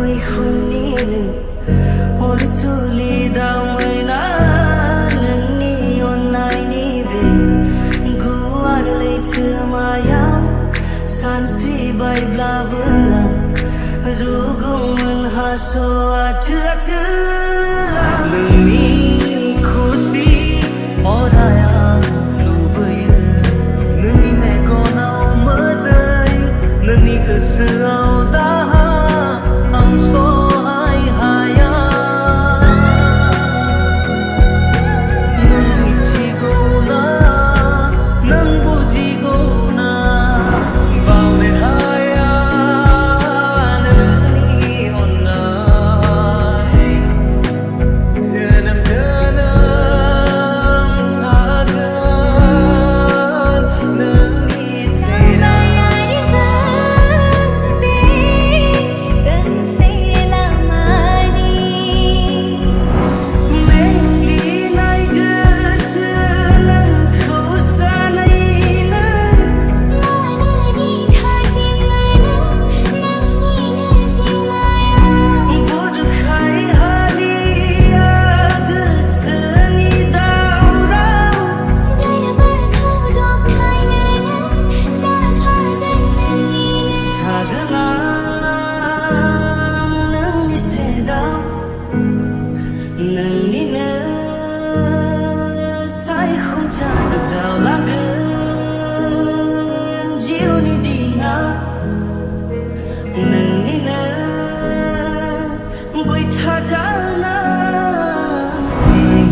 मैखुननिनो अनसुलि दावैना नोंनि अननायनि बे गुवार लैथोमायाव सानस्रिबायब्लाबो आं रुगौमोन हास'आ थोआ नोंनि खुसि अराय आं लुबैयो नोंनि मेगनाव मोदै नोंनि गोसोआव दाहा आं सहाय हाया नों मिथिगौ ना नों बुजिगौ ना बावनो हाया नोंनि अननाय जोनोम जोनोम थागोन नोंनि सेराव मेंग्लिनाय गोसो नोंखौ सानैनो बुरखाय हालिया गोसोनि दावराव थागोन आं नोंनि सेराव नोंनिनो सायख'जाना जावलांगोन जिउनि दिना नोंनिनो बै थाजाना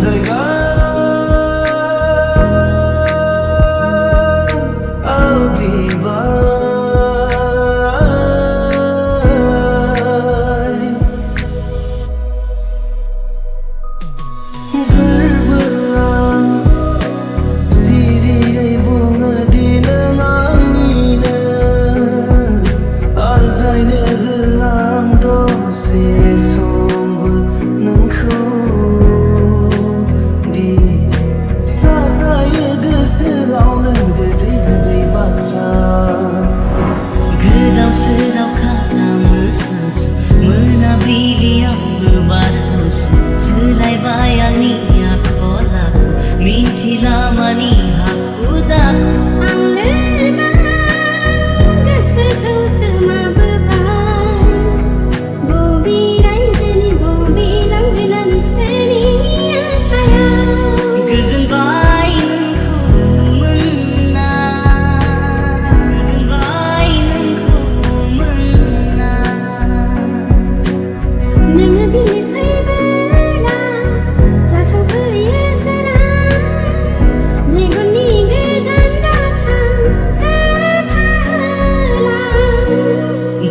जायगा I'll be mine गोरबोआव सिरियै बुङोदि नों आंनिनो आनज्रायनो होआ आं दसे समबो नोंखौ दि साजायो गोसोआव नों गोदै गोदै बाथ्रा गोदाव सोराव खालामो सानसु मोनाबिलियावबो बारसु सोलायबाय आंनि आखल आखु मिन्थिला मानि हाखु दाखु गोजोनबाय नोंखौ मोनना गोजोनबाय नोंखौ मोनना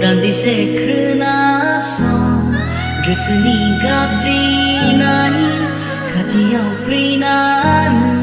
दान्दिसे खोनासं गोसोनि गाबज्रिनायनि खाथियाव फैना नों